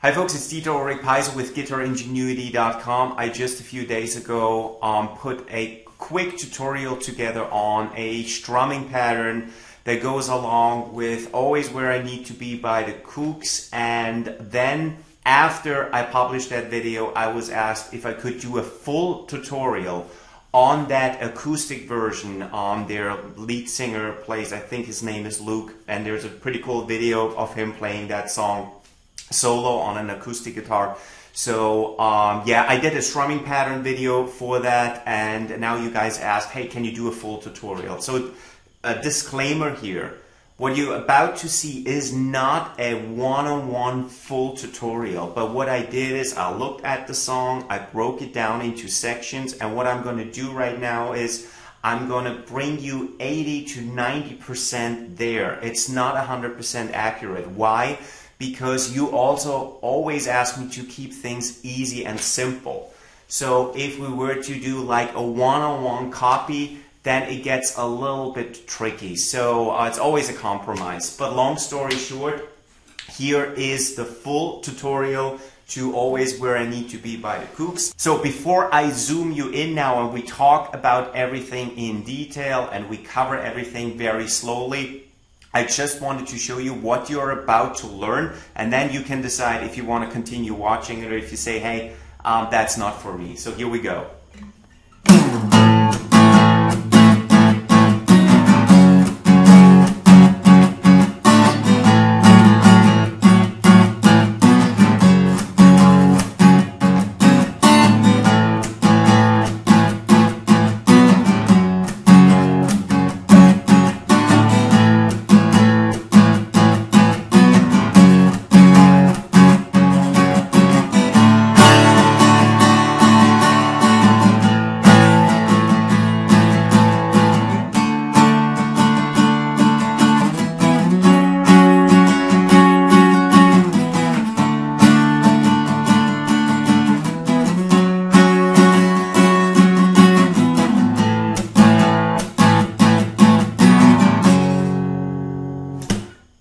Hi folks, it's Dieter Ulrich Peiser with GuitarIngenuity.com. I just a few days ago put a quick tutorial together on a strumming pattern that goes along with Always Where I Need to Be by the Kooks. And then after I published that video, I was asked if I could do a full tutorial on that acoustic version. Their lead singer plays, I think his name is Luke, and there's a pretty cool video of him playing that song solo on an acoustic guitar. So yeah, I did a strumming pattern video for that, and now you guys asked, hey, can you do a full tutorial? So a disclaimer here, what you're about to see is not a one-on-one full tutorial, but what I did is I looked at the song, I broke it down into sections, and what I'm going to do right now is I'm going to bring you 80 to 90% there. It's not 100% accurate. Why? Because you also always ask me to keep things easy and simple. So if we were to do like a one-on-one copy, then it gets a little bit tricky. So it's always a compromise. But long story short, here is the full tutorial to Always Where I Need to Be by the Kooks. So before I zoom you in now and we talk about everything in detail and we cover everything very slowly, I just wanted to show you what you're about to learn, and then you can decide if you want to continue watching it or if you say, hey, that's not for me. So here we go.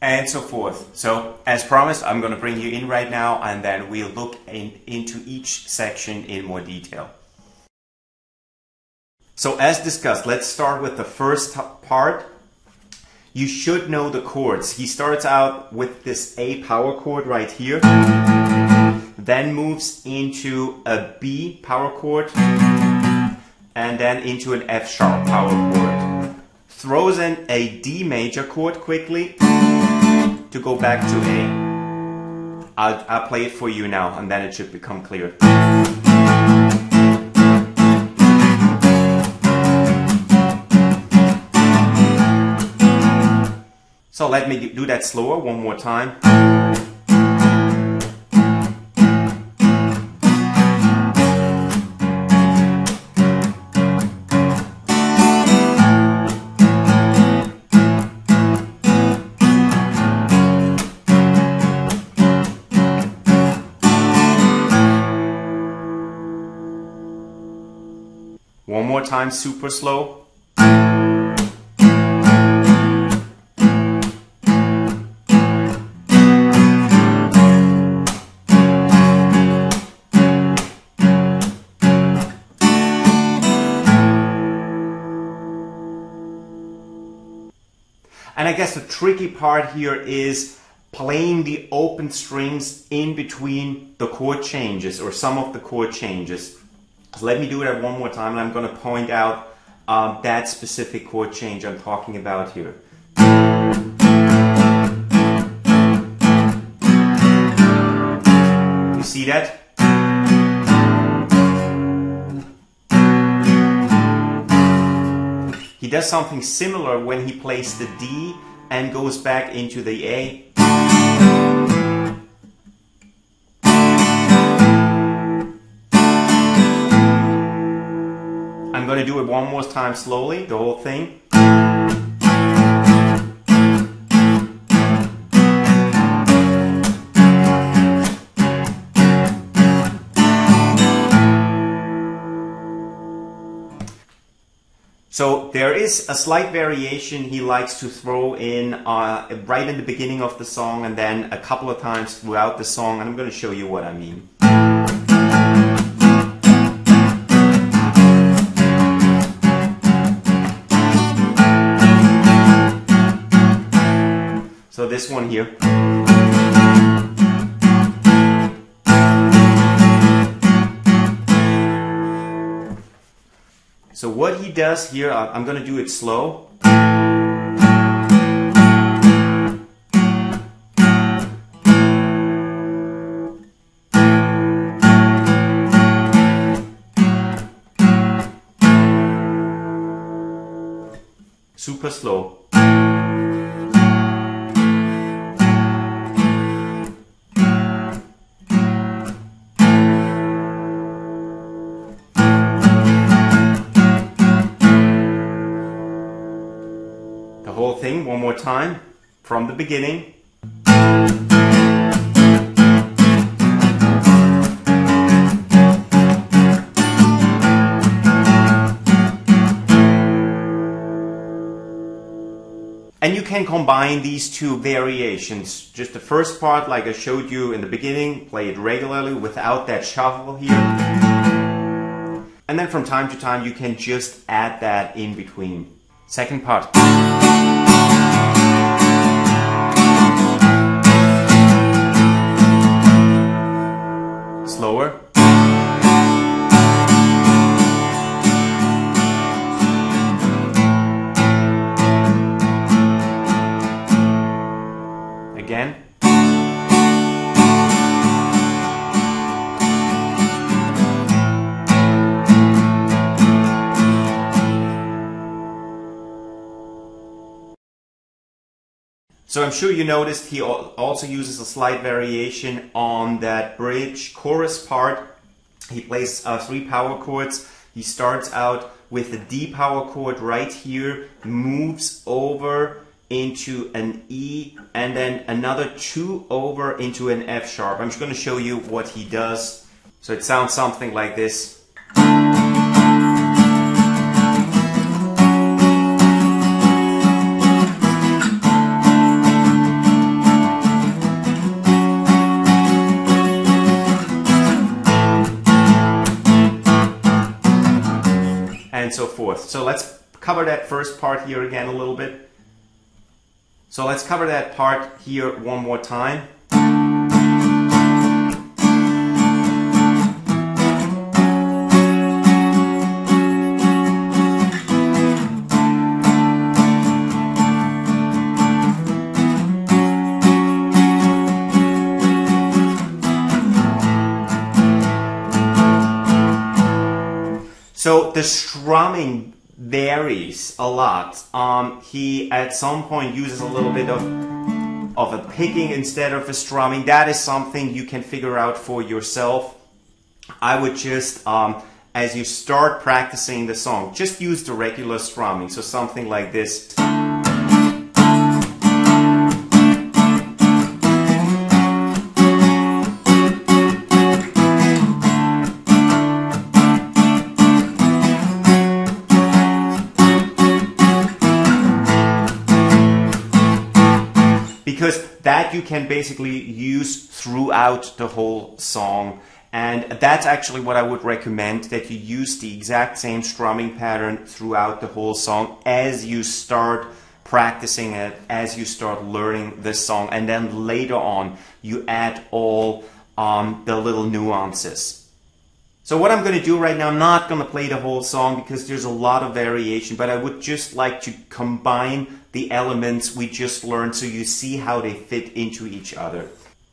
And so forth. So as promised, I'm going to bring you in right now, and then we'll look into each section in more detail. So as discussed, let's start with the first part. You should know the chords. He starts out with this A power chord right here, then moves into a B power chord, and then into an F sharp power chord. Throws in a D major chord quickly to go back to A. I'll play it for you now, and then it should become clear. So let me do that slower one more time. One more time, super slow. And I guess the tricky part here is playing the open strings in between the chord changes, or some of the chord changes. So let me do that one more time, and I'm going to point out that specific chord change I'm talking about here. You see that? He does something similar when he plays the D and goes back into the A. I'm going to do it one more time slowly, the whole thing. So there is a slight variation he likes to throw in right in the beginning of the song and then a couple of times throughout the song, and I'm going to show you what I mean. So this one here. So what he does here, I'm going to do it slow. Super slow. Whole thing one more time from the beginning. And you can combine these two variations. Just the first part, like I showed you in the beginning, play it regularly without that shuffle here. And then from time to time you can just add that in between. Second part. Slower. Again. So I'm sure you noticed he also uses a slight variation on that bridge chorus part. He plays 3 power chords. He starts out with the D power chord right here, moves over into an E, and then another 2 over into an F sharp. I'm just going to show you what he does. So it sounds something like this. And so forth. So let's cover that first part here again a little bit. So let's cover that part here one more time. So the strumming varies a lot. He at some point uses a little bit of a picking instead of a strumming. That is something you can figure out for yourself. I would just, as you start practicing the song, just use the regular strumming. So something like this. Because that you can basically use throughout the whole song. And that's actually what I would recommend, that you use the exact same strumming pattern throughout the whole song as you start practicing it, as you start learning this song. And then later on, you add all the little nuances. So what I'm going to do right now, I'm not going to play the whole song because there's a lot of variation, but I would just like to combine the elements we just learned so you see how they fit into each other.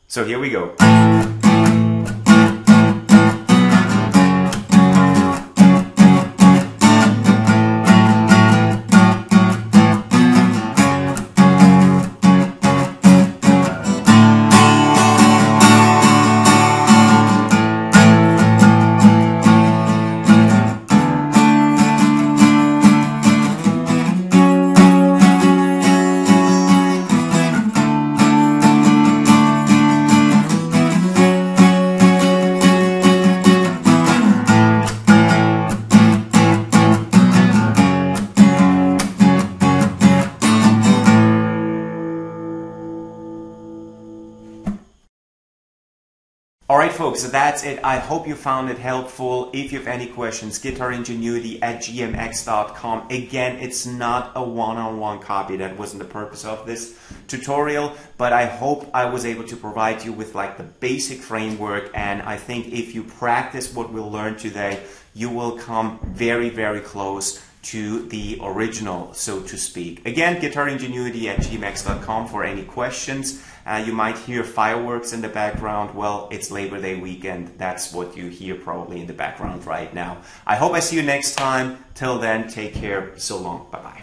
So here we go. Alright folks, so that's it. I hope you found it helpful. If you have any questions, guitaringenuity@gmx.com. Again, it's not a one-on-one copy. That wasn't the purpose of this tutorial, but I hope I was able to provide you with like the basic framework, and I think if you practice what we'll learn today, you will come very, very close to the original, so to speak. Again, guitaringenuity@gmx.com for any questions. You might hear fireworks in the background. Well, it's Labor Day weekend. That's what you hear probably in the background right now. I hope I see you next time. Till then, take care. So long. Bye-bye.